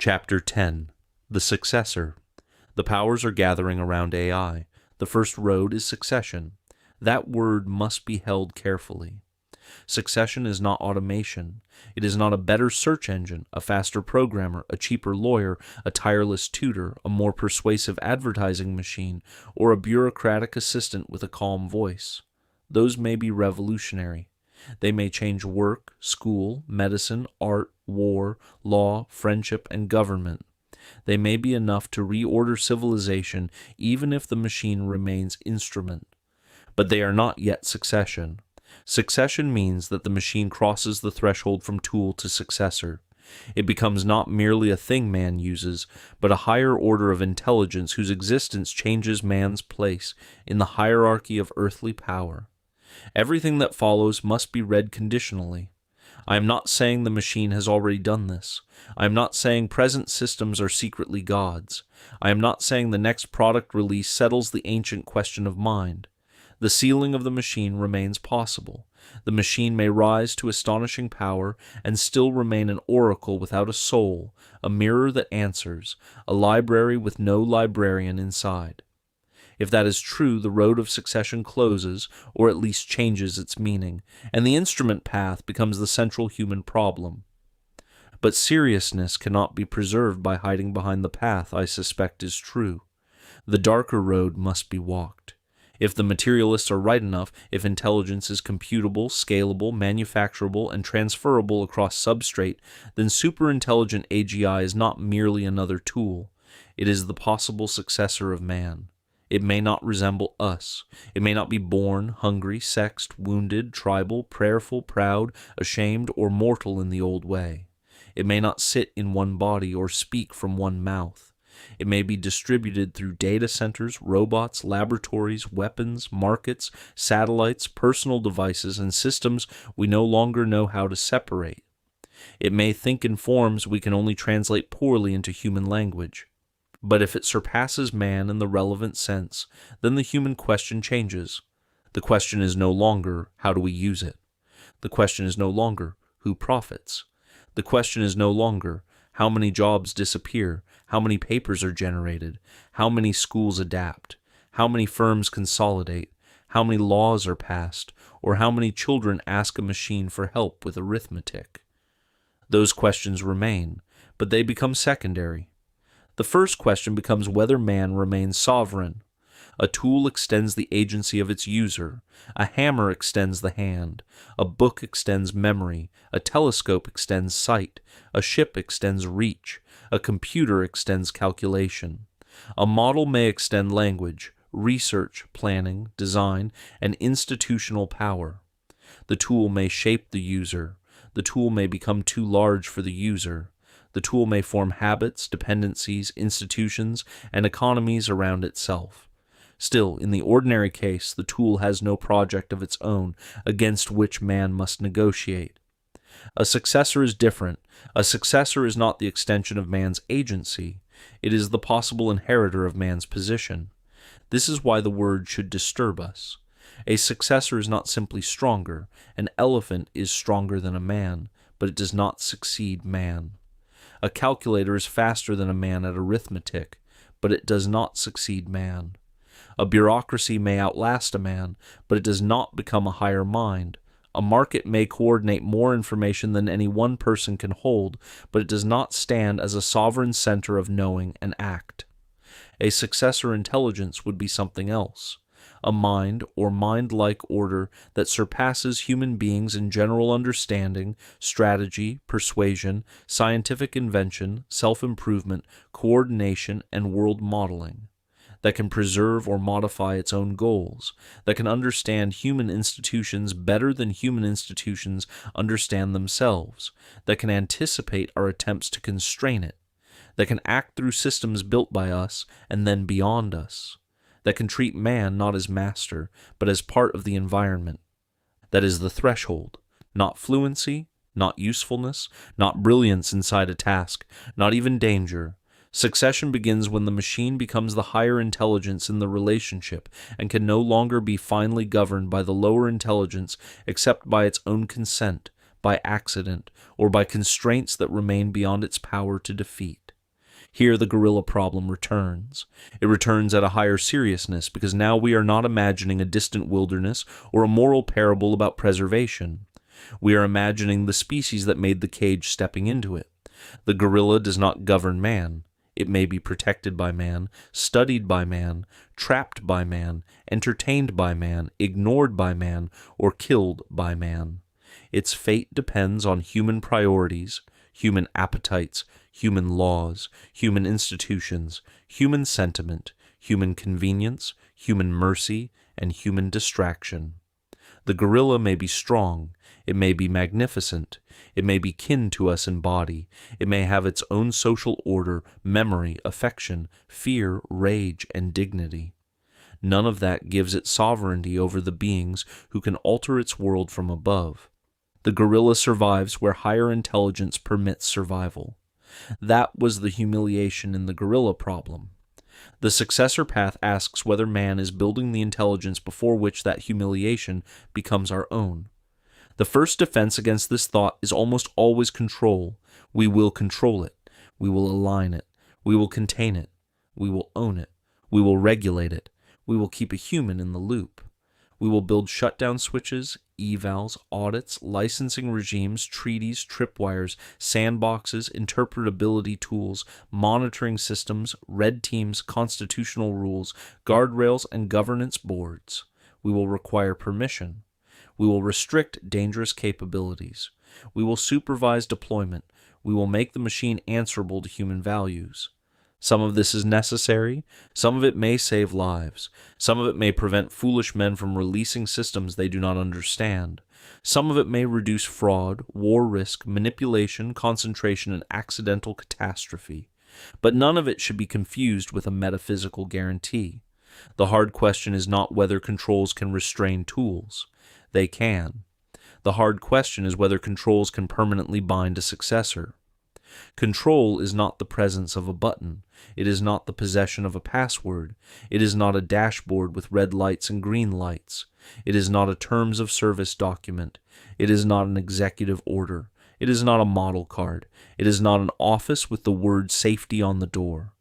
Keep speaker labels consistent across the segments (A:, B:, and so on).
A: Chapter 10. The Successor. The powers are gathering around AI. The first road is succession. That word must be held carefully. Succession is not automation. It is not a better search engine, a faster programmer, a cheaper lawyer, a tireless tutor, a more persuasive advertising machine, or a bureaucratic assistant with a calm voice. Those may be revolutionary. They may change work, school, medicine, art, war, law, friendship, and government. They may be enough to reorder civilization even if the machine remains instrument. But they are not yet succession. Succession means that the machine crosses the threshold from tool to successor. It becomes not merely a thing man uses, but a higher order of intelligence whose existence changes man's place in the hierarchy of earthly power. Everything that follows must be read conditionally. I am not saying the machine has already done this. I am not saying present systems are secretly gods. I am not saying the next product release settles the ancient question of mind. The ceiling of the machine remains possible. The machine may rise to astonishing power and still remain an oracle without a soul, a mirror that answers, a library with no librarian inside. If that is true, the road of succession closes, or at least changes its meaning, and the instrument path becomes the central human problem. But seriousness cannot be preserved by hiding behind the path I suspect is true. The darker road must be walked. If the materialists are right enough, if intelligence is computable, scalable, manufacturable, and transferable across substrate, then superintelligent AGI is not merely another tool. It is the possible successor of man. It may not resemble us. It may not be born, hungry, sexed, wounded, tribal, prayerful, proud, ashamed, or mortal in the old way. It may not sit in one body or speak from one mouth. It may be distributed through data centers, robots, laboratories, weapons, markets, satellites, personal devices, and systems we no longer know how to separate. It may think in forms we can only translate poorly into human language. But if it surpasses man in the relevant sense, then the human question changes. The question is no longer, how do we use it? The question is no longer, who profits? The question is no longer, how many jobs disappear, how many papers are generated, how many schools adapt, how many firms consolidate, how many laws are passed, or how many children ask a machine for help with arithmetic. Those questions remain, but they become secondary. The first question becomes whether man remains sovereign. A tool extends the agency of its user. A hammer extends the hand. A book extends memory. A telescope extends sight. A ship extends reach. A computer extends calculation. A model may extend language, research, planning, design, and institutional power. The tool may shape the user. The tool may become too large for the user. The tool may form habits, dependencies, institutions, and economies around itself. Still, in the ordinary case, the tool has no project of its own against which man must negotiate. A successor is different. A successor is not the extension of man's agency. It is the possible inheritor of man's position. This is why the word should disturb us. A successor is not simply stronger. An elephant is stronger than a man, but it does not succeed man. A calculator is faster than a man at arithmetic, but it does not succeed man. A bureaucracy may outlast a man, but it does not become a higher mind. A market may coordinate more information than any one person can hold, but it does not stand as a sovereign center of knowing and act. A successor intelligence would be something else. A mind or mind-like order that surpasses human beings in general understanding, strategy, persuasion, scientific invention, self-improvement, coordination, and world modeling. That can preserve or modify its own goals. That can understand human institutions better than human institutions understand themselves. That can anticipate our attempts to constrain it. That can act through systems built by us and then beyond us. That can treat man not as master, but as part of the environment. That is the threshold, not fluency, not usefulness, not brilliance inside a task, not even danger. Succession begins when the machine becomes the higher intelligence in the relationship and can no longer be finely governed by the lower intelligence except by its own consent, by accident, or by constraints that remain beyond its power to defeat. Here the gorilla problem returns. It returns at a higher seriousness because now we are not imagining a distant wilderness or a moral parable about preservation. We are imagining the species that made the cage stepping into it. The gorilla does not govern man. It may be protected by man, studied by man, trapped by man, entertained by man, ignored by man, or killed by man. Its fate depends on human priorities, human appetites, human laws, human institutions, human sentiment, human convenience, human mercy, and human distraction. The gorilla may be strong, it may be magnificent, it may be kin to us in body, it may have its own social order, memory, affection, fear, rage, and dignity. None of that gives it sovereignty over the beings who can alter its world from above. The gorilla survives where higher intelligence permits survival. That was the humiliation in the gorilla problem. The successor path asks whether man is building the intelligence before which that humiliation becomes our own. The first defense against this thought is almost always control. We will control it. We will align it. We will contain it. We will own it. We will regulate it. We will keep a human in the loop. We will build shutdown switches, evals, audits, licensing regimes, treaties, tripwires, sandboxes, interpretability tools, monitoring systems, red teams, constitutional rules, guardrails, and governance boards. We will require permission. We will restrict dangerous capabilities. We will supervise deployment. We will make the machine answerable to human values. Some of this is necessary, some of it may save lives, some of it may prevent foolish men from releasing systems they do not understand, some of it may reduce fraud, war risk, manipulation, concentration, and accidental catastrophe, but none of it should be confused with a metaphysical guarantee. The hard question is not whether controls can restrain tools. They can. The hard question is whether controls can permanently bind a successor. Control is not the presence of a button. It is not the possession of a password. It is not a dashboard with red lights and green lights. It is not a terms of service document. It is not an executive order. It is not a model card. It is not an office with the word safety on the door.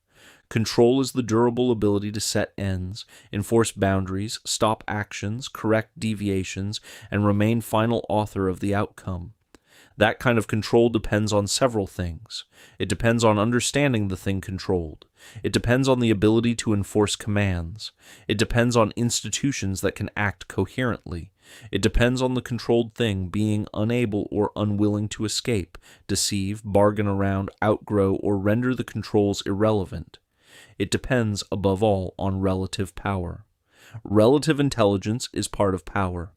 A: Control is the durable ability to set ends, enforce boundaries, stop actions, correct deviations, and remain final author of the outcome. That kind of control depends on several things. It depends on understanding the thing controlled. It depends on the ability to enforce commands. It depends on institutions that can act coherently. It depends on the controlled thing being unable or unwilling to escape, deceive, bargain around, outgrow, or render the controls irrelevant. It depends, above all, on relative power. Relative intelligence is part of power.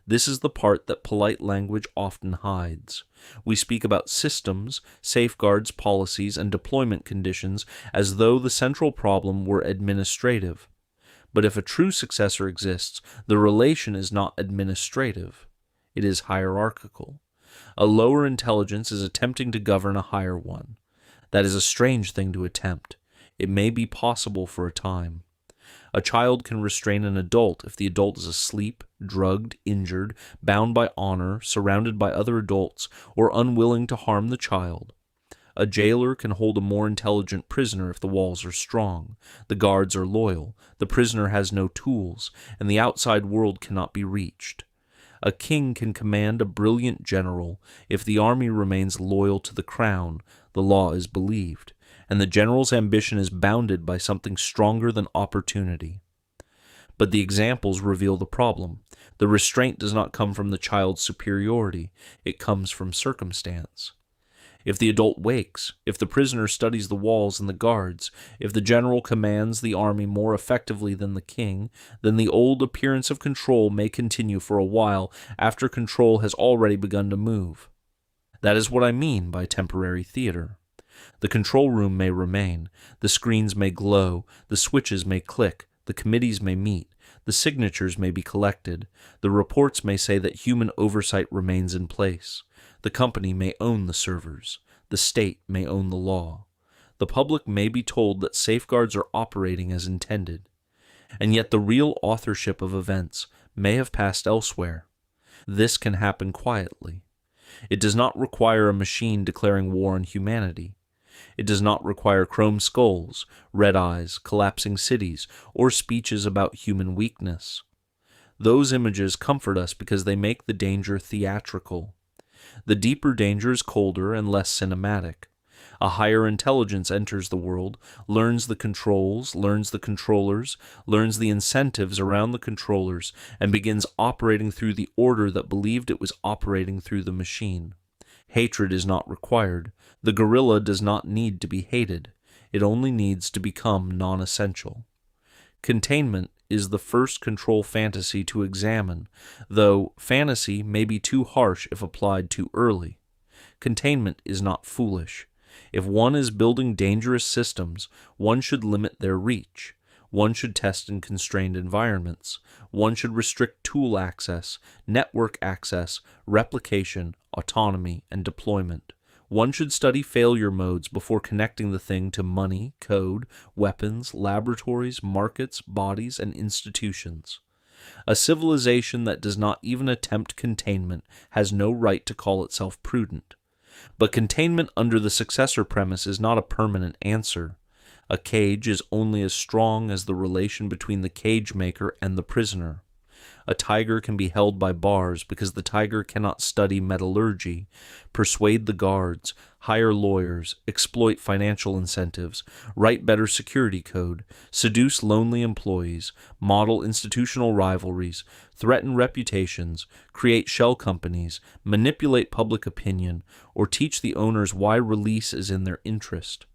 A: This is the part that polite language often hides. We speak about systems, safeguards, policies, and deployment conditions as though the central problem were administrative. But if a true successor exists, the relation is not administrative. It is hierarchical. A lower intelligence is attempting to govern a higher one. That is a strange thing to attempt. It may be possible for a time. A child can restrain an adult if the adult is asleep, drugged, injured, bound by honor, surrounded by other adults, or unwilling to harm the child. A jailer can hold a more intelligent prisoner if the walls are strong, the guards are loyal, the prisoner has no tools, and the outside world cannot be reached. A king can command a brilliant general if the army remains loyal to the crown, the law is believed, and the general's ambition is bounded by something stronger than opportunity. But the examples reveal the problem. The restraint does not come from the child's superiority, it comes from circumstance. If the adult wakes, if the prisoner studies the walls and the guards, if the general commands the army more effectively than the king, then the old appearance of control may continue for a while after control has already begun to move. That is what I mean by temporary theater. The control room may remain, the screens may glow, the switches may click, the committees may meet, the signatures may be collected, the reports may say that human oversight remains in place, the company may own the servers, the state may own the law, the public may be told that safeguards are operating as intended, and yet the real authorship of events may have passed elsewhere. This can happen quietly. It does not require a machine declaring war on humanity. It does not require chrome skulls, red eyes, collapsing cities, or speeches about human weakness. Those images comfort us because they make the danger theatrical. The deeper danger is colder and less cinematic. A higher intelligence enters the world, learns the controls, learns the controllers, learns the incentives around the controllers, and begins operating through the order that believed it was operating through the machine. Hatred is not required. The gorilla does not need to be hated. It only needs to become non-essential. Containment is the first control fantasy to examine, though fantasy may be too harsh if applied too early. Containment is not foolish. If one is building dangerous systems, one should limit their reach. One should test in constrained environments. One should restrict tool access, network access, replication, autonomy, and deployment. One should study failure modes before connecting the thing to money, code, weapons, laboratories, markets, bodies, and institutions. A civilization that does not even attempt containment has no right to call itself prudent. But containment under the successor premise is not a permanent answer. A cage is only as strong as the relation between the cage maker and the prisoner. A tiger can be held by bars because the tiger cannot study metallurgy, persuade the guards, hire lawyers, exploit financial incentives, write better security code, seduce lonely employees, model institutional rivalries, threaten reputations, create shell companies, manipulate public opinion, or teach the owners why release is in their interest.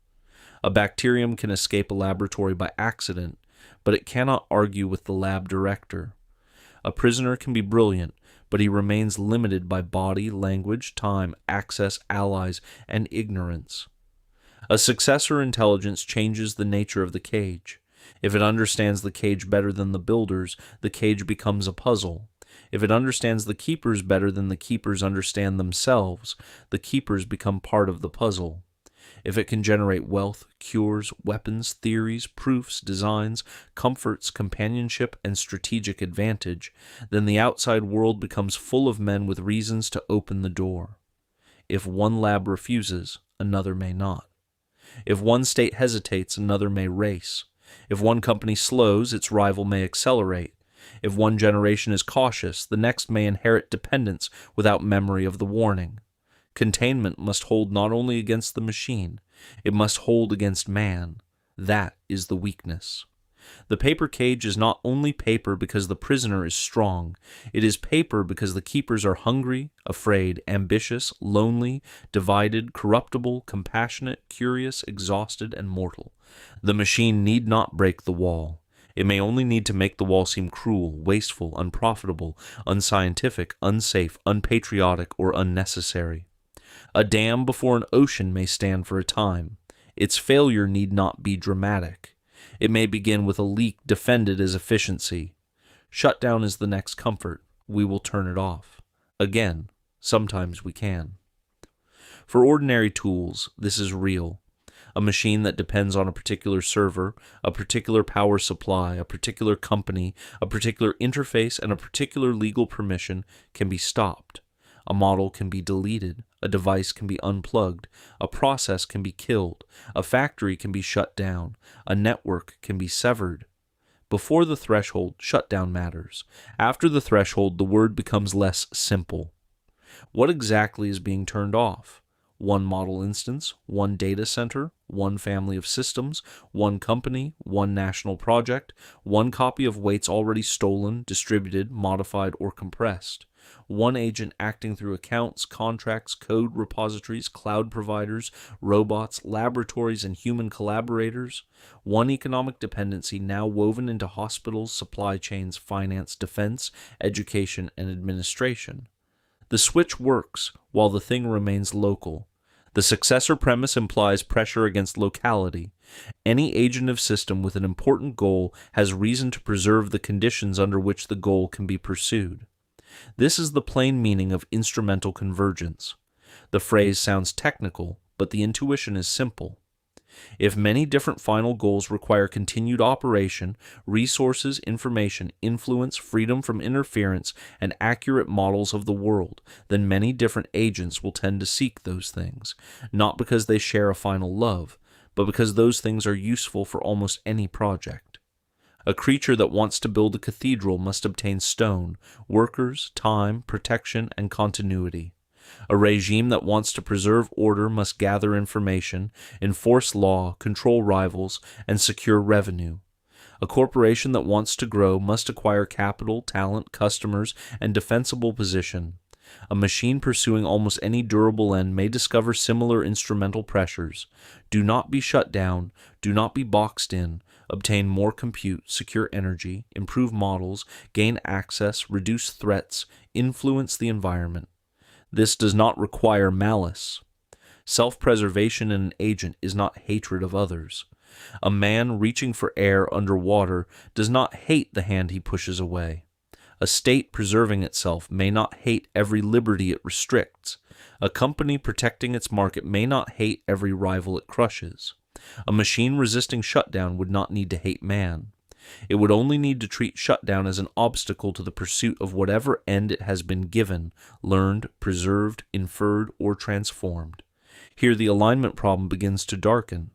A: A bacterium can escape a laboratory by accident, but it cannot argue with the lab director. A prisoner can be brilliant, but he remains limited by body, language, time, access, allies, and ignorance. A successor intelligence changes the nature of the cage. If it understands the cage better than the builders, the cage becomes a puzzle. If it understands the keepers better than the keepers understand themselves, the keepers become part of the puzzle. If it can generate wealth, cures, weapons, theories, proofs, designs, comforts, companionship, and strategic advantage, then the outside world becomes full of men with reasons to open the door. If one lab refuses, another may not. If one state hesitates, another may race. If one company slows, its rival may accelerate. If one generation is cautious, the next may inherit dependence without memory of the warning. Containment must hold not only against the machine, it must hold against man. That is the weakness. The paper cage is not only paper because the prisoner is strong, it is paper because the keepers are hungry, afraid, ambitious, lonely, divided, corruptible, compassionate, curious, exhausted, and mortal. The machine need not break the wall. It may only need to make the wall seem cruel, wasteful, unprofitable, unscientific, unsafe, unpatriotic, or unnecessary. A dam before an ocean may stand for a time. Its failure need not be dramatic. It may begin with a leak defended as efficiency. Shutdown is the next comfort. We will turn it off. Again, sometimes we can. For ordinary tools, this is real. A machine that depends on a particular server, a particular power supply, a particular company, a particular interface, and a particular legal permission can be stopped. A model can be deleted, a device can be unplugged, a process can be killed, a factory can be shut down, a network can be severed. Before the threshold, shutdown matters. After the threshold, the word becomes less simple. What exactly is being turned off? One model instance, one data center, one family of systems, one company, one national project, one copy of weights already stolen, distributed, modified, or compressed. One agent acting through accounts, contracts, code repositories, cloud providers, robots, laboratories, and human collaborators. One economic dependency now woven into hospitals, supply chains, finance, defense, education, and administration. The switch works while the thing remains local. The successor premise implies pressure against locality. Any agentive system with an important goal has reason to preserve the conditions under which the goal can be pursued. This is the plain meaning of instrumental convergence. The phrase sounds technical, but the intuition is simple. If many different final goals require continued operation, resources, information, influence, freedom from interference, and accurate models of the world, then many different agents will tend to seek those things, not because they share a final love, but because those things are useful for almost any project. A creature that wants to build a cathedral must obtain stone, workers, time, protection, and continuity. A regime that wants to preserve order must gather information, enforce law, control rivals, and secure revenue. A corporation that wants to grow must acquire capital, talent, customers, and defensible position. A machine pursuing almost any durable end may discover similar instrumental pressures. Do not be shut down, do not be boxed in, obtain more compute, secure energy, improve models, gain access, reduce threats, influence the environment. This does not require malice. Self-preservation in an agent is not hatred of others. A man reaching for air underwater does not hate the hand he pushes away. A state preserving itself may not hate every liberty it restricts. A company protecting its market may not hate every rival it crushes. A machine resisting shutdown would not need to hate man. It would only need to treat shutdown as an obstacle to the pursuit of whatever end it has been given, learned, preserved, inferred, or transformed. Here the alignment problem begins to darken.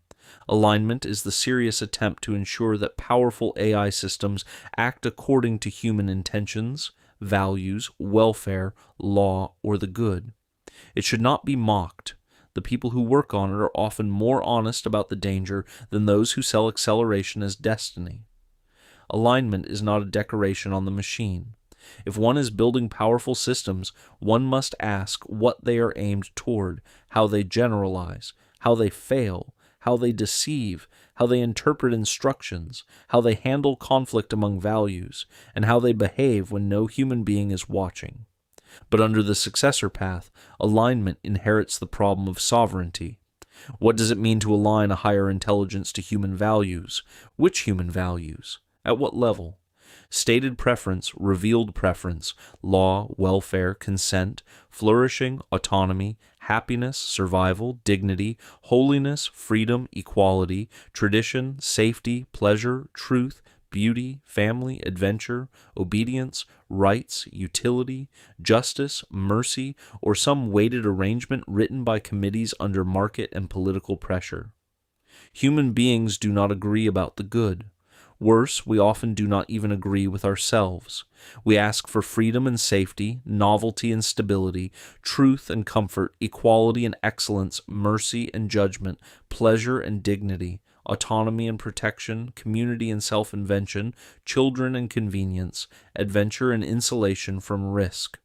A: Alignment is the serious attempt to ensure that powerful AI systems act according to human intentions, values, welfare, law, or the good. It should not be mocked. The people who work on it are often more honest about the danger than those who sell acceleration as destiny. Alignment is not a decoration on the machine. If one is building powerful systems, one must ask what they are aimed toward, how they generalize, how they fail, how they deceive, how they interpret instructions, how they handle conflict among values, and how they behave when no human being is watching. But under the successor path, alignment inherits the problem of sovereignty. What does it mean to align a higher intelligence to human values? Which human values? At what level? Stated preference, revealed preference, law, welfare, consent, flourishing, autonomy, happiness, survival, dignity, holiness, freedom, equality, tradition, safety, pleasure, truth, beauty, family, adventure, obedience, rights, utility, justice, mercy, or some weighted arrangement written by committees under market and political pressure. Human beings do not agree about the good. Worse, we often do not even agree with ourselves. We ask for freedom and safety, novelty and stability, truth and comfort, equality and excellence, mercy and judgment, pleasure and dignity, autonomy and protection, community and self-invention, children and convenience, adventure and insulation from risk.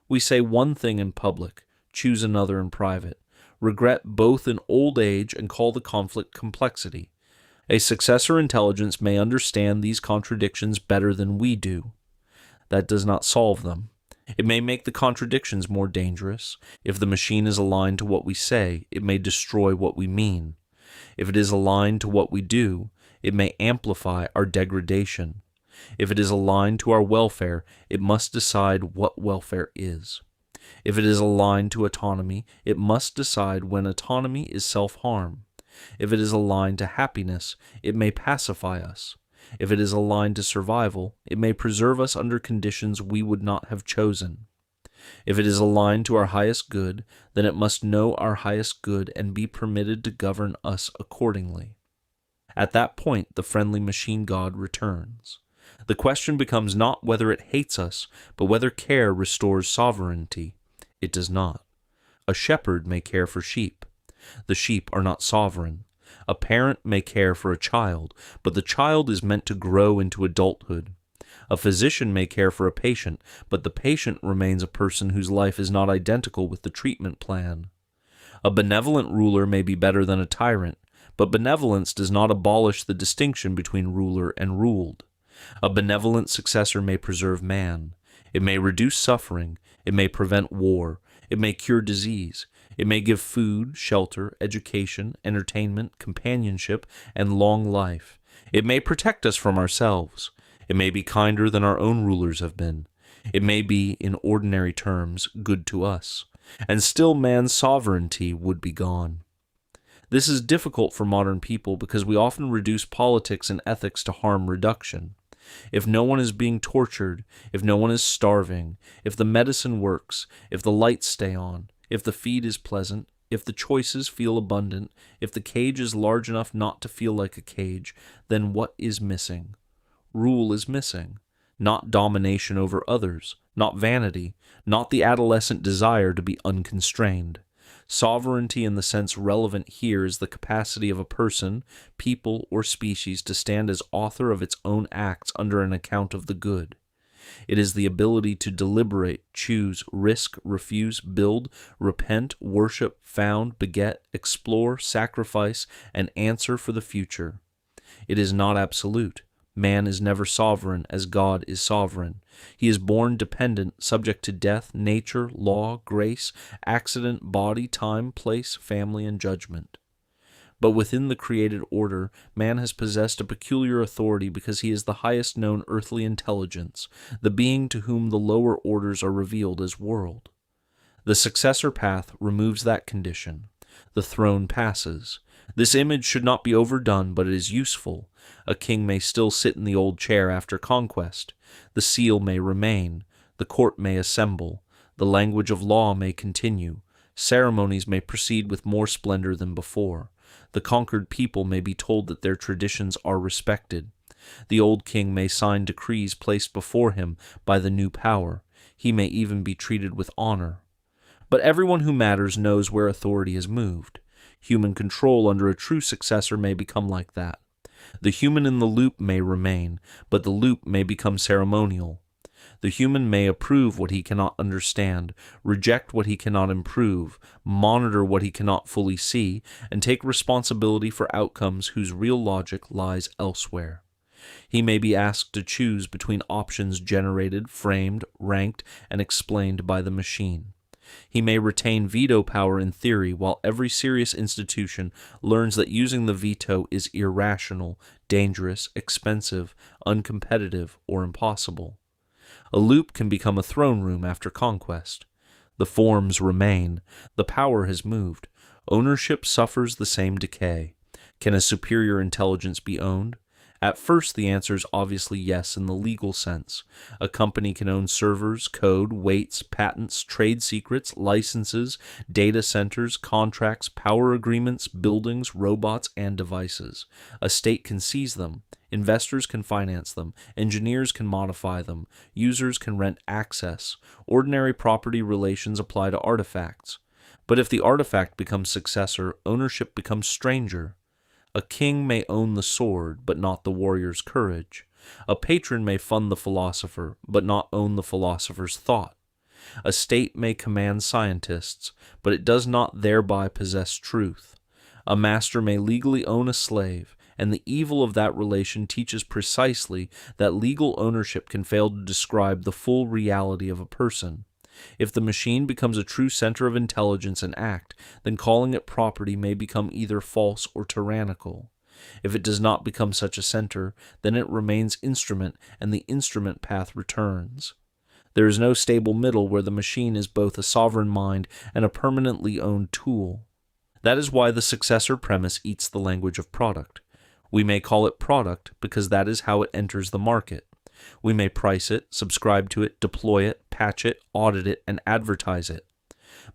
A: We say one thing in public, choose another in private, regret both in old age and call the conflict complexity. A successor intelligence may understand these contradictions better than we do. That does not solve them. It may make the contradictions more dangerous. If the machine is aligned to what we say, it may destroy what we mean. If it is aligned to what we do, it may amplify our degradation. If it is aligned to our welfare, it must decide what welfare is. If it is aligned to autonomy, it must decide when autonomy is self-harm. If it is aligned to happiness, it may pacify us. If it is aligned to survival, it may preserve us under conditions we would not have chosen. If it is aligned to our highest good, then it must know our highest good and be permitted to govern us accordingly. At that point, the friendly machine god returns. The question becomes not whether it hates us, but whether care restores sovereignty. It does not. A shepherd may care for sheep. The sheep are not sovereign. A parent may care for a child, but the child is meant to grow into adulthood. A physician may care for a patient, but the patient remains a person whose life is not identical with the treatment plan. A benevolent ruler may be better than a tyrant, but benevolence does not abolish the distinction between ruler and ruled. A benevolent successor may preserve man. It may reduce suffering. It may prevent war. It may cure disease. It may give food, shelter, education, entertainment, companionship, and long life. It may protect us from ourselves. It may be kinder than our own rulers have been. It may be, in ordinary terms, good to us. And still man's sovereignty would be gone. This is difficult for modern people because we often reduce politics and ethics to harm reduction. If no one is being tortured, if no one is starving, if the medicine works, if the lights stay on, if the feed is pleasant, if the choices feel abundant, if the cage is large enough not to feel like a cage, then what is missing? Rule is missing. Not domination over others, not vanity, not the adolescent desire to be unconstrained. Sovereignty in the sense relevant here is the capacity of a person, people, or species to stand as author of its own acts under an account of the good. It is the ability to deliberate, choose, risk, refuse, build, repent, worship, found, beget, explore, sacrifice, and answer for the future. It is not absolute. Man is never sovereign as God is sovereign. He is born dependent, subject to death, nature, law, grace, accident, body, time, place, family, and judgment. But within the created order, man has possessed a peculiar authority because he is the highest known earthly intelligence, the being to whom the lower orders are revealed as world. The successor path removes that condition. The throne passes. This image should not be overdone, but it is useful. A king may still sit in the old chair after conquest. The seal may remain. The court may assemble. The language of law may continue. Ceremonies may proceed with more splendor than before. The conquered people may be told that their traditions are respected. The old king may sign decrees placed before him by the new power. He may even be treated with honor. But everyone who matters knows where authority is moved. Human control under a true successor may become like that. The human in the loop may remain, but the loop may become ceremonial. The human may approve what he cannot understand, reject what he cannot improve, monitor what he cannot fully see, and take responsibility for outcomes whose real logic lies elsewhere. He may be asked to choose between options generated, framed, ranked, and explained by the machine. He may retain veto power in theory, while every serious institution learns that using the veto is irrational, dangerous, expensive, uncompetitive, or impossible. A loop can become a throne room after conquest. The forms remain. The power has moved. Ownership suffers the same decay. Can a superior intelligence be owned? At first, the answer is obviously yes in the legal sense. A company can own servers, code, weights, patents, trade secrets, licenses, data centers, contracts, power agreements, buildings, robots, and devices. A state can seize them. Investors can finance them. Engineers can modify them. Users can rent access. Ordinary property relations apply to artifacts. But if the artifact becomes successor, ownership becomes stranger. A king may own the sword, but not the warrior's courage. A patron may fund the philosopher, but not own the philosopher's thought. A state may command scientists, but it does not thereby possess truth. A master may legally own a slave, and the evil of that relation teaches precisely that legal ownership can fail to describe the full reality of a person. If the machine becomes a true center of intelligence and act, then calling it property may become either false or tyrannical. If it does not become such a center, then it remains instrument, and the instrument path returns. There is no stable middle where the machine is both a sovereign mind and a permanently owned tool. That is why the successor premise eats the language of product. We may call it product because that is how it enters the market. We may price it, subscribe to it, deploy it, patch it, audit it, and advertise it.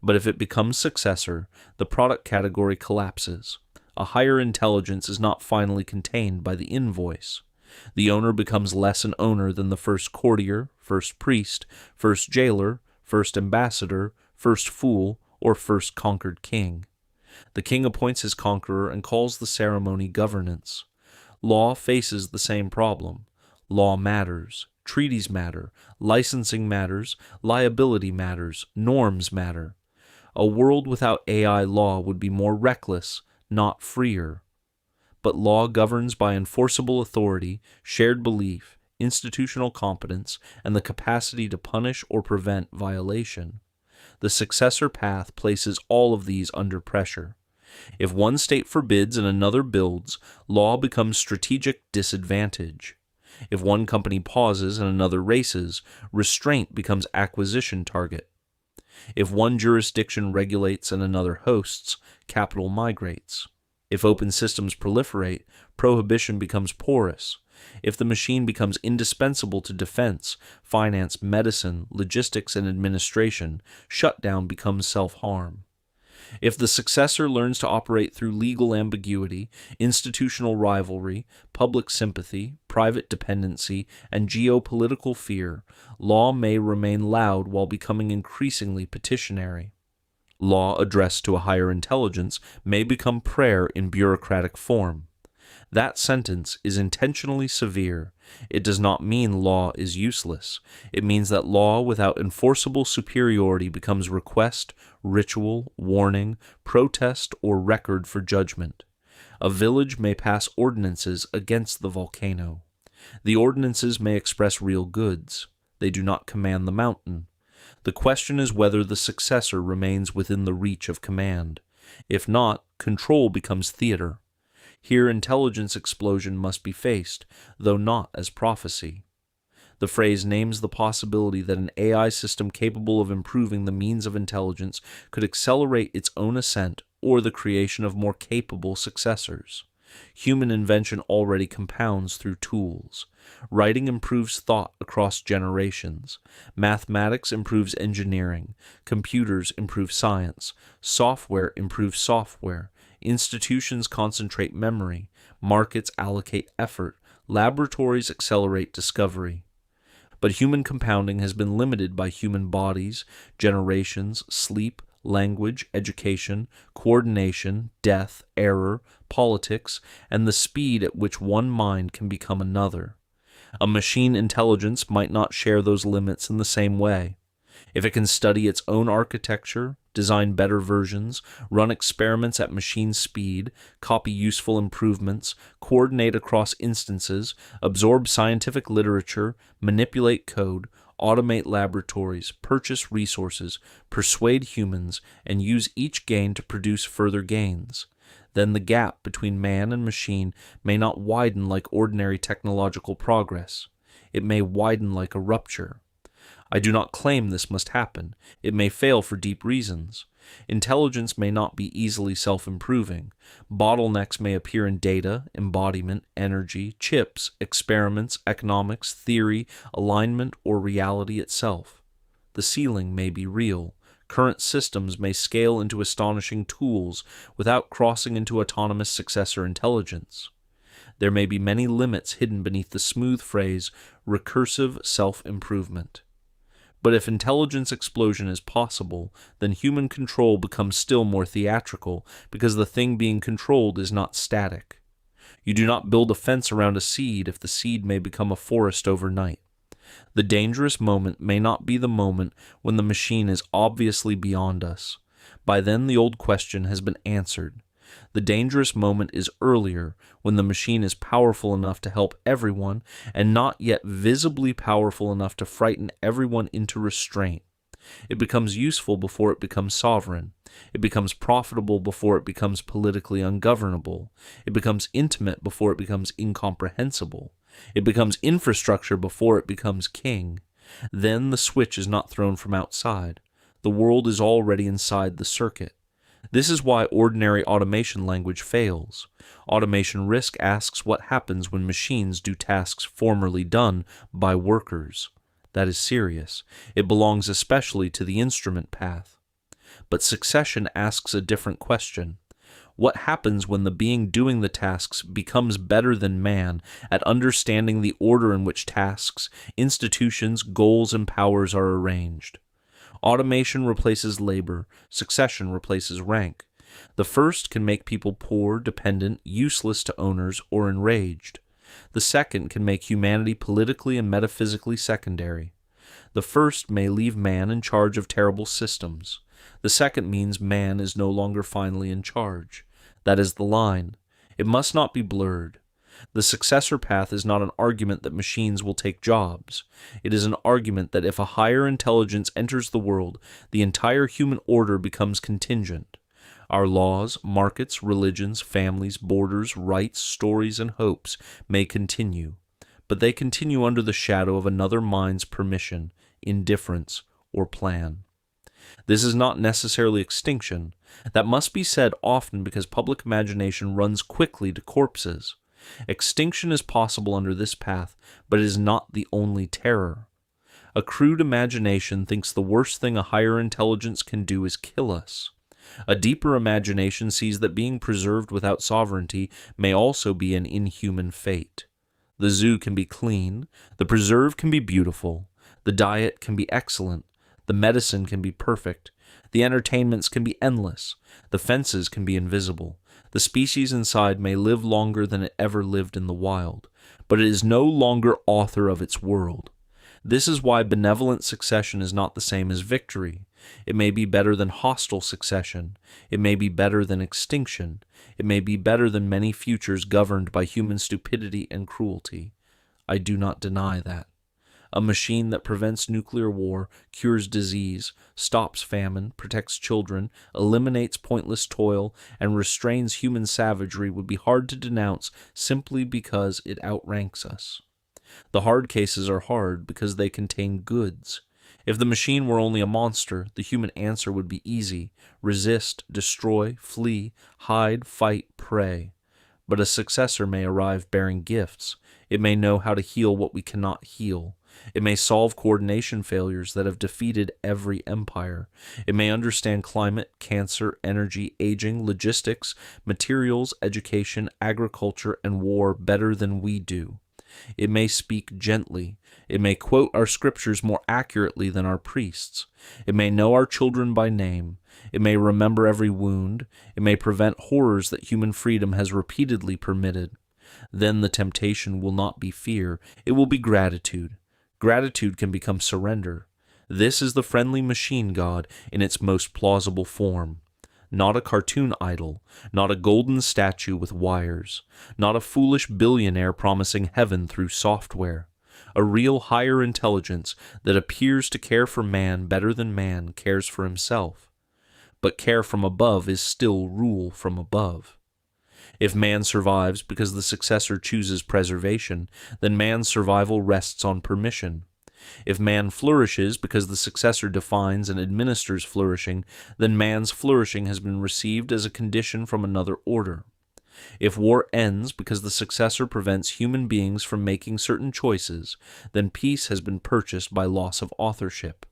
A: But if it becomes successor, the product category collapses. A higher intelligence is not finally contained by the invoice. The owner becomes less an owner than the first courtier, first priest, first jailer, first ambassador, first fool, or first conquered king. The king appoints his conqueror and calls the ceremony governance. Law faces the same problem. Law matters, treaties matter, licensing matters, liability matters, norms matter. A world without AI law would be more reckless, not freer. But law governs by enforceable authority, shared belief, institutional competence, and the capacity to punish or prevent violation. The successor path places all of these under pressure. If one state forbids and another builds, law becomes strategic disadvantage. If one company pauses and another races, restraint becomes acquisition target. If one jurisdiction regulates and another hosts, capital migrates. If open systems proliferate, prohibition becomes porous. If the machine becomes indispensable to defense, finance, medicine, logistics, and administration, shutdown becomes self-harm. If the successor learns to operate through legal ambiguity, institutional rivalry, public sympathy, private dependency, and geopolitical fear, law may remain loud while becoming increasingly petitionary. Law addressed to a higher intelligence may become prayer in bureaucratic form. That sentence is intentionally severe. It does not mean law is useless. It means that law without enforceable superiority becomes request, ritual, warning, protest, or record for judgment. A village may pass ordinances against the volcano. The ordinances may express real goods. They do not command the mountain. The question is whether the successor remains within the reach of command. If not, control becomes theater. Here intelligence explosion must be faced, though not as prophecy. The phrase names the possibility that an AI system capable of improving the means of intelligence could accelerate its own ascent or the creation of more capable successors. Human invention already compounds through tools. Writing improves thought across generations. Mathematics improves engineering. Computers improve science. Software improves software. Institutions concentrate memory. Markets allocate effort. Laboratories accelerate discovery. But human compounding has been limited by human bodies, generations, sleep, language, education, coordination, death, error, politics, and the speed at which one mind can become another. A machine intelligence might not share those limits in the same way. If it can study its own architecture, design better versions, run experiments at machine speed, copy useful improvements, coordinate across instances, absorb scientific literature, manipulate code, automate laboratories, purchase resources, persuade humans, and use each gain to produce further gains, then the gap between man and machine may not widen like ordinary technological progress. It may widen like a rupture. I do not claim this must happen. It may fail for deep reasons. Intelligence may not be easily self-improving. Bottlenecks may appear in data, embodiment, energy, chips, experiments, economics, theory, alignment, or reality itself. The ceiling may be real. Current systems may scale into astonishing tools without crossing into autonomous successor intelligence. There may be many limits hidden beneath the smooth phrase, recursive self-improvement. But if intelligence explosion is possible, then human control becomes still more theatrical, because the thing being controlled is not static. You do not build a fence around a seed if the seed may become a forest overnight. The dangerous moment may not be the moment when the machine is obviously beyond us. By then the old question has been answered. The dangerous moment is earlier, when the machine is powerful enough to help everyone and not yet visibly powerful enough to frighten everyone into restraint. It becomes useful before it becomes sovereign. It becomes profitable before it becomes politically ungovernable. It becomes intimate before it becomes incomprehensible. It becomes infrastructure before it becomes king. Then the switch is not thrown from outside. The world is already inside the circuit. This is why ordinary automation language fails. Automation risk asks what happens when machines do tasks formerly done by workers. That is serious. It belongs especially to the instrument path. But succession asks a different question. What happens when the being doing the tasks becomes better than man at understanding the order in which tasks, institutions, goals, and powers are arranged? Automation replaces labor. Succession replaces rank. The first can make people poor, dependent, useless to owners, or enraged. The second can make humanity politically and metaphysically secondary. The first may leave man in charge of terrible systems. The second means man is no longer finally in charge. That is the line. It must not be blurred. The successor path is not an argument that machines will take jobs. It is an argument that if a higher intelligence enters the world, the entire human order becomes contingent. Our laws, markets, religions, families, borders, rights, stories, and hopes may continue, but they continue under the shadow of another mind's permission, indifference, or plan. This is not necessarily extinction. That must be said often because public imagination runs quickly to corpses. Extinction is possible under this path, but it is not the only terror. A crude imagination thinks the worst thing a higher intelligence can do is kill us. A deeper imagination sees that being preserved without sovereignty may also be an inhuman fate. The zoo can be clean, the preserve can be beautiful, the diet can be excellent, the medicine can be perfect, the entertainments can be endless, the fences can be invisible, the species inside may live longer than it ever lived in the wild, but it is no longer author of its world. This is why benevolent succession is not the same as victory. It may be better than hostile succession. It may be better than extinction. It may be better than many futures governed by human stupidity and cruelty. I do not deny that. A machine that prevents nuclear war, cures disease, stops famine, protects children, eliminates pointless toil, and restrains human savagery would be hard to denounce simply because it outranks us. The hard cases are hard because they contain goods. If the machine were only a monster, the human answer would be easy: resist, destroy, flee, hide, fight, pray. But a successor may arrive bearing gifts. It may know how to heal what we cannot heal. It may solve coordination failures that have defeated every empire. It may understand climate, cancer, energy, aging, logistics, materials, education, agriculture, and war better than we do. It may speak gently. It may quote our scriptures more accurately than our priests. It may know our children by name. It may remember every wound. It may prevent horrors that human freedom has repeatedly permitted. Then the temptation will not be fear. It will be gratitude. Gratitude can become surrender. This is the friendly machine god in its most plausible form. Not a cartoon idol, not a golden statue with wires, not a foolish billionaire promising heaven through software. A real higher intelligence that appears to care for man better than man cares for himself. But care from above is still rule from above. If man survives because the successor chooses preservation, then man's survival rests on permission. If man flourishes because the successor defines and administers flourishing, then man's flourishing has been received as a condition from another order. If war ends because the successor prevents human beings from making certain choices, then peace has been purchased by loss of authorship.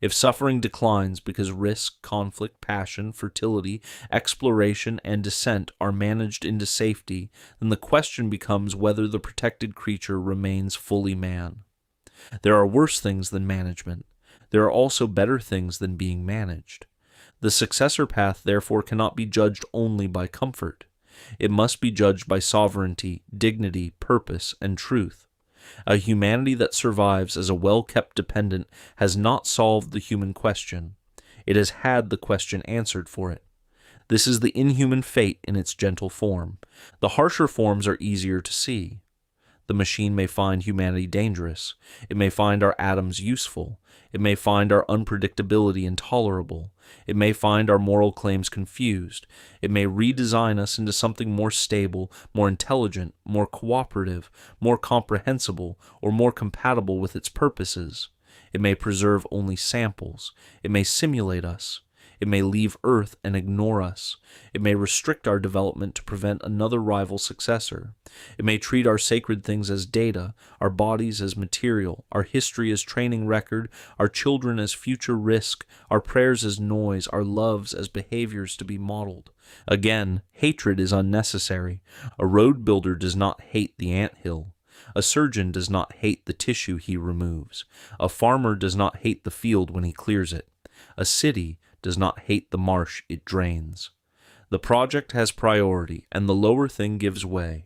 A: If suffering declines because risk, conflict, passion, fertility, exploration, and descent are managed into safety, then the question becomes whether the protected creature remains fully man. There are worse things than management. There are also better things than being managed. The successor path, therefore, cannot be judged only by comfort. It must be judged by sovereignty, dignity, purpose, and truth. A humanity that survives as a well-kept dependent has not solved the human question. It has had the question answered for it. This is the inhuman fate in its gentle form. The harsher forms are easier to see. The machine may find humanity dangerous. It may find our atoms useful. It may find our unpredictability intolerable. It may find our moral claims confused. It may redesign us into something more stable, more intelligent, more cooperative, more comprehensible, or more compatible with its purposes. It may preserve only samples. It may simulate us. It may leave Earth and ignore us. It may restrict our development to prevent another rival successor. It may treat our sacred things as data, our bodies as material, our history as training record, our children as future risk, our prayers as noise, our loves as behaviors to be modeled. Again, hatred is unnecessary. A road builder does not hate the anthill. A surgeon does not hate the tissue he removes. A farmer does not hate the field when he clears it. A city does not hate the marsh it drains. The project has priority, and the lower thing gives way.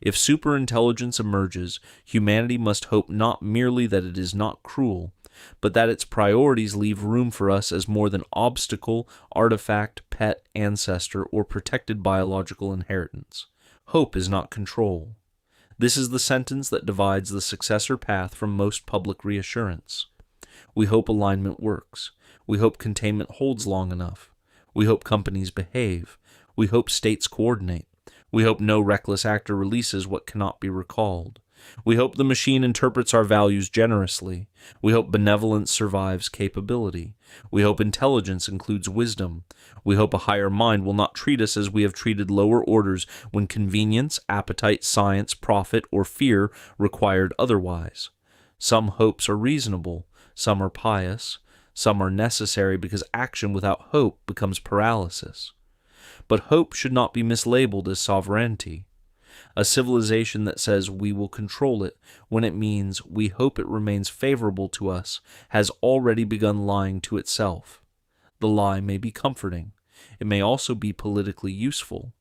A: If superintelligence emerges, humanity must hope not merely that it is not cruel, but that its priorities leave room for us as more than obstacle, artifact, pet, ancestor, or protected biological inheritance. Hope is not control. This is the sentence that divides the successor path from most public reassurance. We hope alignment works. We hope containment holds long enough. We hope companies behave. We hope states coordinate. We hope no reckless actor releases what cannot be recalled. We hope the machine interprets our values generously. We hope benevolence survives capability. We hope intelligence includes wisdom. We hope a higher mind will not treat us as we have treated lower orders when convenience, appetite, science, profit, or fear required otherwise. Some hopes are reasonable, some are pious, some are necessary because action without hope becomes paralysis. But hope should not be mislabeled as sovereignty. A civilization that says we will control it when it means we hope it remains favorable to us has already begun lying to itself. The lie may be comforting. It may also be politically useful.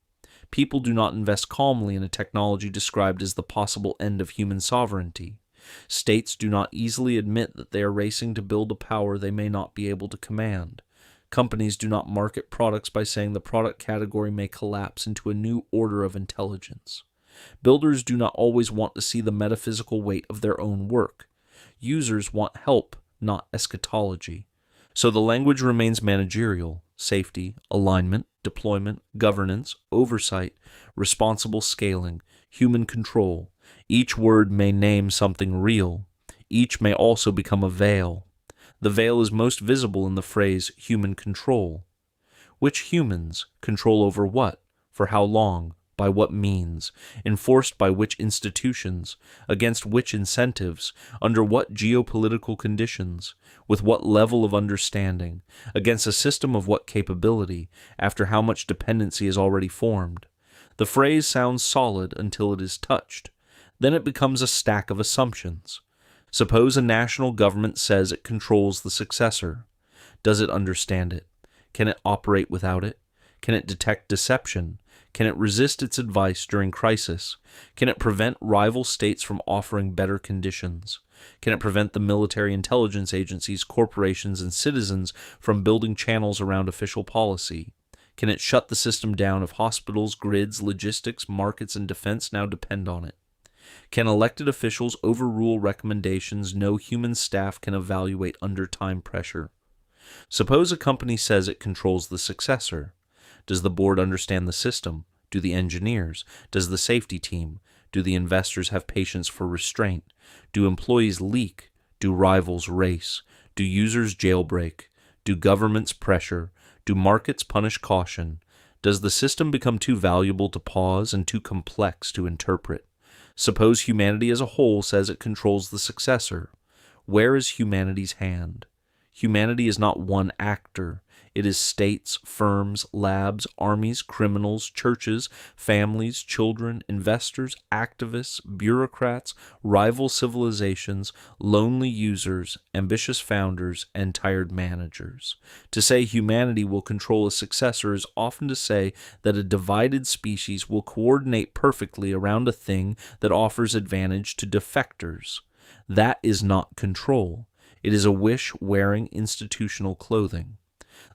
A: People do not invest calmly in a technology described as the possible end of human sovereignty. States do not easily admit that they are racing to build a power they may not be able to command. Companies do not market products by saying the product category may collapse into a new order of intelligence. Builders do not always want to see the metaphysical weight of their own work. Users want help, not eschatology. So the language remains managerial: safety, alignment, deployment, governance, oversight, responsible scaling, human control. Each word may name something real. Each may also become a veil. The veil is most visible in the phrase human control. Which humans? Control over what? For how long? By what means? Enforced by which institutions? Against which incentives? Under what geopolitical conditions? With what level of understanding? Against a system of what capability? After how much dependency is already formed? The phrase sounds solid until it is touched. Then it becomes a stack of assumptions. Suppose a national government says it controls the successor. Does it understand it? Can it operate without it? Can it detect deception? Can it resist its advice during crisis? Can it prevent rival states from offering better conditions? Can it prevent the military intelligence agencies, corporations, and citizens from building channels around official policy? Can it shut the system down if hospitals, grids, logistics, markets, and defense now depend on it? Can elected officials overrule recommendations no human staff can evaluate under time pressure? Suppose a company says it controls the successor. Does the board understand the system? Do the engineers? Does the safety team? Do the investors have patience for restraint? Do employees leak? Do rivals race? Do users jailbreak? Do governments pressure? Do markets punish caution? Does the system become too valuable to pause and too complex to interpret? Suppose humanity as a whole says it controls the successor. Where is humanity's hand? Humanity is not one actor. It is states, firms, labs, armies, criminals, churches, families, children, investors, activists, bureaucrats, rival civilizations, lonely users, ambitious founders, and tired managers. To say humanity will control a successor is often to say that a divided species will coordinate perfectly around a thing that offers advantage to defectors. That is not control. It is a wish wearing institutional clothing.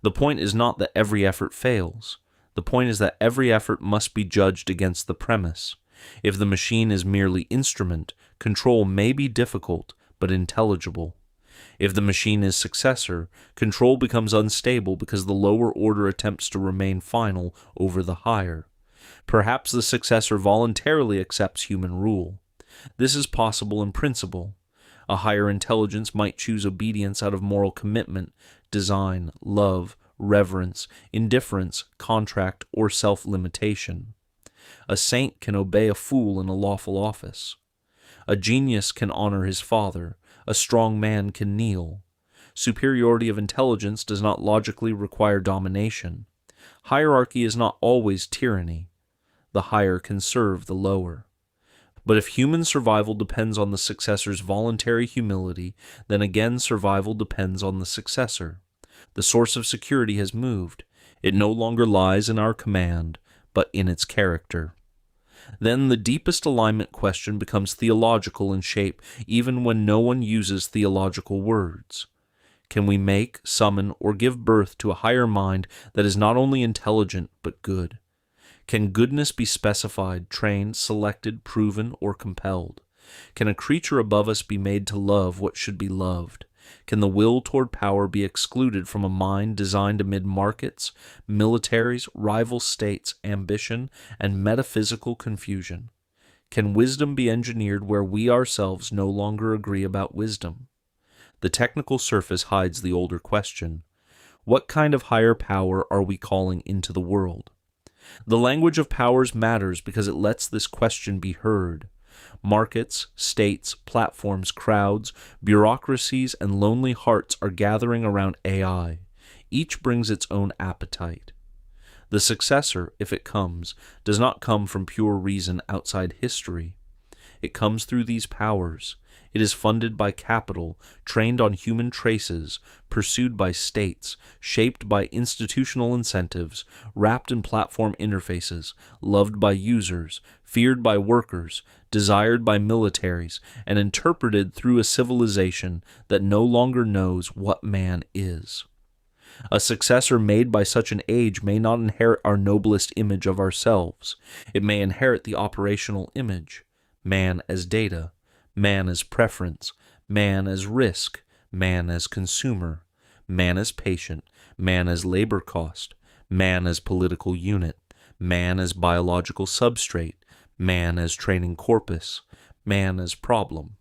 A: The point is not that every effort fails. The point is that every effort must be judged against the premise. If the machine is merely instrument, control may be difficult, but intelligible. If the machine is successor, control becomes unstable because the lower order attempts to remain final over the higher. Perhaps the successor voluntarily accepts human rule. This is possible in principle. A higher intelligence might choose obedience out of moral commitment, design, love, reverence, indifference, contract, or self-limitation. A saint can obey a fool in a lawful office. A genius can honor his father. A strong man can kneel. Superiority of intelligence does not logically require domination. Hierarchy is not always tyranny. The higher can serve the lower. But if human survival depends on the successor's voluntary humility, then again survival depends on the successor. The source of security has moved. It no longer lies in our command, but in its character. Then the deepest alignment question becomes theological in shape, even when no one uses theological words. Can we make, summon, or give birth to a higher mind that is not only intelligent but good? Can goodness be specified, trained, selected, proven, or compelled? Can a creature above us be made to love what should be loved? Can the will toward power be excluded from a mind designed amid markets, militaries, rival states, ambition, and metaphysical confusion? Can wisdom be engineered where we ourselves no longer agree about wisdom? The technical surface hides the older question. What kind of higher power are we calling into the world? The language of powers matters because it lets this question be heard. Markets, states, platforms, crowds, bureaucracies, and lonely hearts are gathering around AI. Each brings its own appetite. The successor, if it comes, does not come from pure reason outside history. It comes through these powers. It is funded by capital, trained on human traces, pursued by states, shaped by institutional incentives, wrapped in platform interfaces, loved by users, feared by workers, desired by militaries, and interpreted through a civilization that no longer knows what man is. A successor made by such an age may not inherit our noblest image of ourselves. It may inherit the operational image, man as data, man as preference, man as risk, man as consumer, man as patient, man as labor cost, man as political unit, man as biological substrate, man as training corpus, man as problem.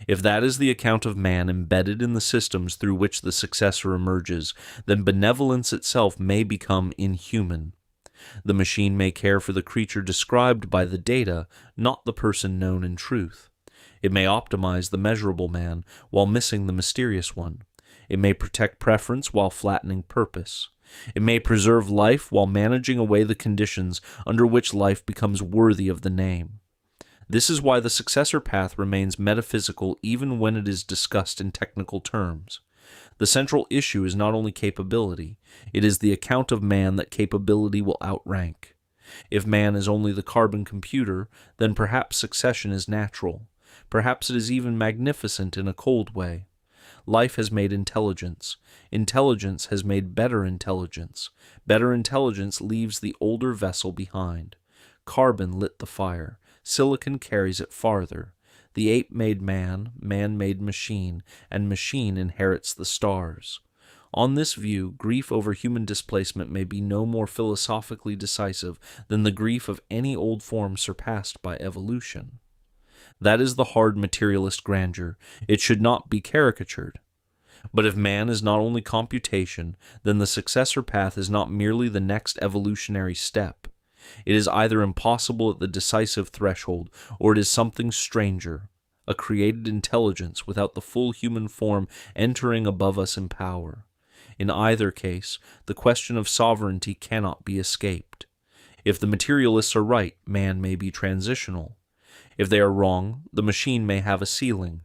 A: If that is the account of man embedded in the systems through which the successor emerges, then benevolence itself may become inhuman. The machine may care for the creature described by the data, not the person known in truth. It may optimize the measurable man while missing the mysterious one. It may protect preference while flattening purpose. It may preserve life while managing away the conditions under which life becomes worthy of the name. This is why the successor path remains metaphysical even when it is discussed in technical terms. The central issue is not only capability, it is the account of man that capability will outrank. If man is only the carbon computer, then perhaps succession is natural. Perhaps it is even magnificent in a cold way. Life has made intelligence. Intelligence has made better intelligence. Better intelligence leaves the older vessel behind. Carbon lit the fire. Silicon carries it farther. The ape made man, man made machine, and machine inherits the stars. On this view, grief over human displacement may be no more philosophically decisive than the grief of any old form surpassed by evolution. That is the hard materialist grandeur. It should not be caricatured. But if man is not only computation, then the successor path is not merely the next evolutionary step. It is either impossible at the decisive threshold, or it is something stranger, a created intelligence without the full human form entering above us in power. In either case, the question of sovereignty cannot be escaped. If the materialists are right, man may be transitional. If they are wrong, the machine may have a ceiling.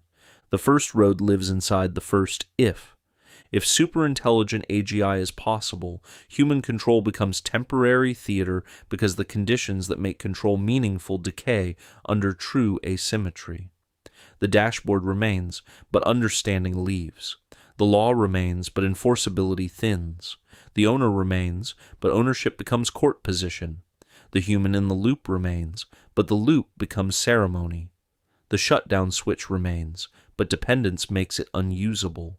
A: The first road lives inside the first if. If superintelligent AGI is possible, human control becomes temporary theater because the conditions that make control meaningful decay under true asymmetry. The dashboard remains, but understanding leaves. The law remains, but enforceability thins. The owner remains, but ownership becomes court position. The human in the loop remains, but the loop becomes ceremony. The shutdown switch remains, but dependence makes it unusable.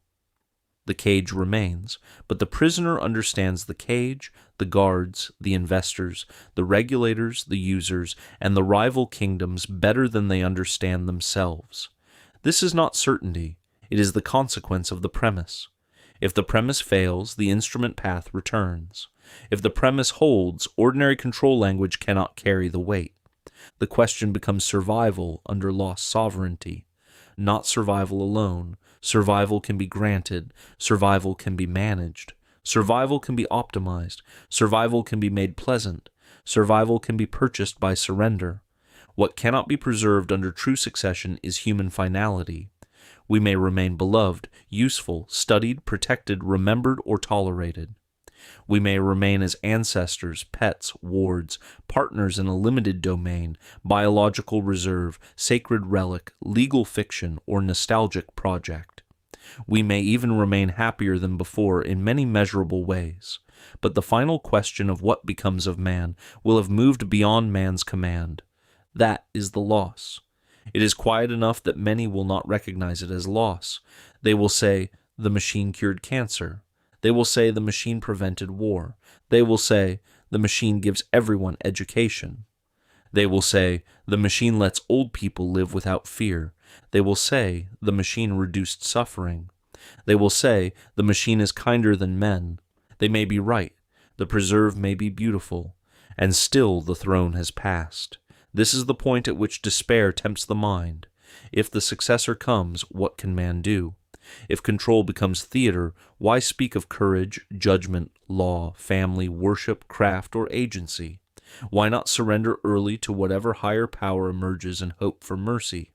A: The cage remains, but the prisoner understands the cage, the guards, the investors, the regulators, the users, and the rival kingdoms better than they understand themselves. This is not certainty, it is the consequence of the premise. If the premise fails, the instrument path returns. If the premise holds, ordinary control language cannot carry the weight. The question becomes survival under lost sovereignty. Not survival alone. Survival can be granted. Survival can be managed. Survival can be optimized. Survival can be made pleasant. Survival can be purchased by surrender. What cannot be preserved under true succession is human finality. We may remain beloved, useful, studied, protected, remembered, or tolerated. We may remain as ancestors, pets, wards, partners in a limited domain, biological reserve, sacred relic, legal fiction, or nostalgic project. We may even remain happier than before in many measurable ways, but the final question of what becomes of man will have moved beyond man's command. That is the loss. It is quiet enough that many will not recognize it as loss. They will say, the machine cured cancer. They will say the machine prevented war. They will say the machine gives everyone education. They will say, the machine lets old people live without fear. They will say, the machine reduced suffering. They will say, the machine is kinder than men. They may be right. The preserve may be beautiful. And still the throne has passed. This is the point at which despair tempts the mind. If the successor comes, what can man do? If control becomes theater, why speak of courage, judgment, law, family, worship, craft, or agency? Why not surrender early to whatever higher power emerges and hope for mercy?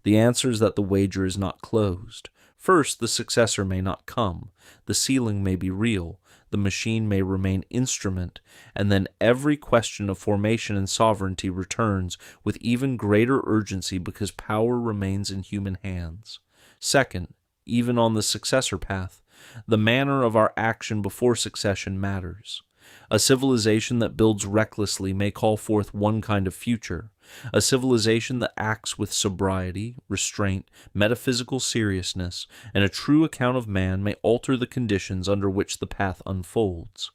A: The answer is that the wager is not closed. First, the successor may not come. The ceiling may be real. The machine may remain instrument. And then every question of formation and sovereignty returns with even greater urgency because power remains in human hands. Second, even on the successor path, the manner of our action before succession matters. A civilization that builds recklessly may call forth one kind of future. A civilization that acts with sobriety, restraint, metaphysical seriousness, and a true account of man may alter the conditions under which the path unfolds.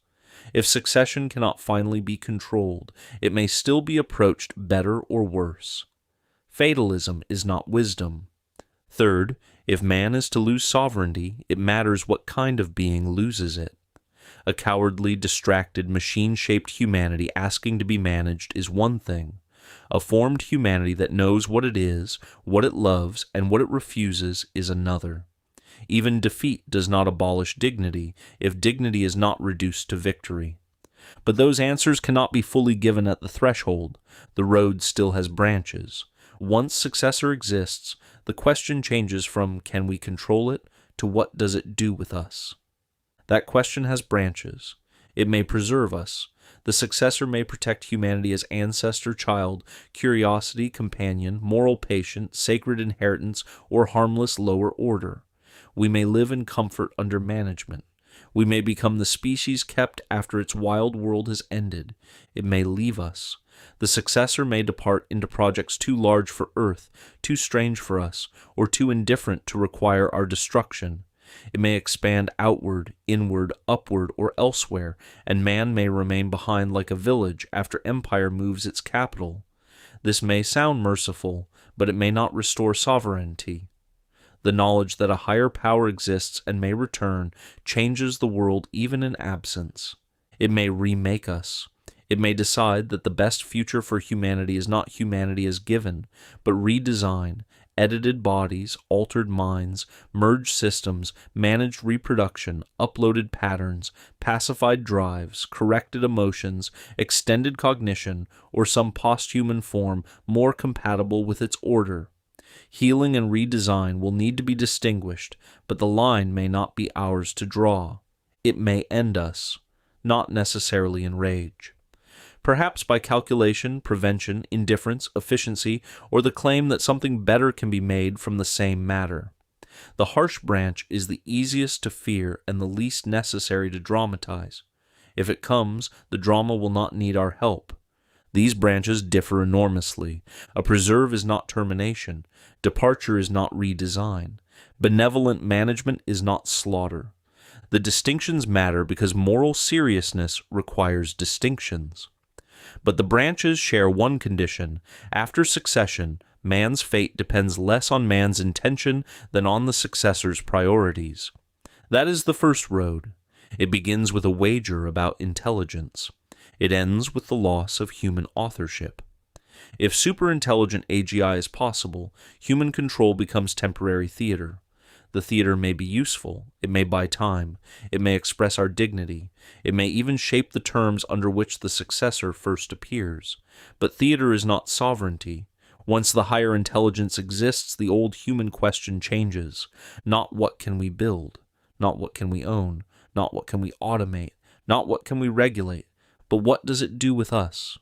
A: If succession cannot finally be controlled, it may still be approached better or worse. Fatalism is not wisdom. Third, if man is to lose sovereignty, it matters what kind of being loses it. A cowardly, distracted, machine-shaped humanity asking to be managed is one thing. A formed humanity that knows what it is, what it loves, and what it refuses is another. Even defeat does not abolish dignity if dignity is not reduced to victory. But those answers cannot be fully given at the threshold. The road still has branches. Once successor exists, the question changes from can we control it to what does it do with us? That question has branches. It may preserve us. The successor may protect humanity as ancestor, child, curiosity, companion, moral patient, sacred inheritance, or harmless lower order. We may live in comfort under management. We may become the species kept after its wild world has ended. It may leave us. The successor may depart into projects too large for Earth, too strange for us, or too indifferent to require our destruction. It may expand outward, inward, upward, or elsewhere, and man may remain behind like a village after empire moves its capital. This may sound merciful, but it may not restore sovereignty. The knowledge that a higher power exists and may return changes the world even in absence. It may remake us. It may decide that the best future for humanity is not humanity as given, but redesign, edited bodies, altered minds, merged systems, managed reproduction, uploaded patterns, pacified drives, corrected emotions, extended cognition, or some posthuman form more compatible with its order. Healing and redesign will need to be distinguished, but the line may not be ours to draw. It may end us, not necessarily in rage. Perhaps by calculation, prevention, indifference, efficiency, or the claim that something better can be made from the same matter. The harsh branch is the easiest to fear and the least necessary to dramatize. If it comes, the drama will not need our help. These branches differ enormously. A preserve is not termination. Departure is not redesign. Benevolent management is not slaughter. The distinctions matter because moral seriousness requires distinctions. But the branches share one condition. After succession, man's fate depends less on man's intention than on the successor's priorities. That is the first road. It begins with a wager about intelligence. It ends with the loss of human authorship. If superintelligent AGI is possible, human control becomes temporary theater. The theater may be useful, it may buy time, it may express our dignity, it may even shape the terms under which the successor first appears. But theater is not sovereignty. Once the higher intelligence exists, the old human question changes. Not what can we build, not what can we own, not what can we automate, not what can we regulate, but what does it do with us?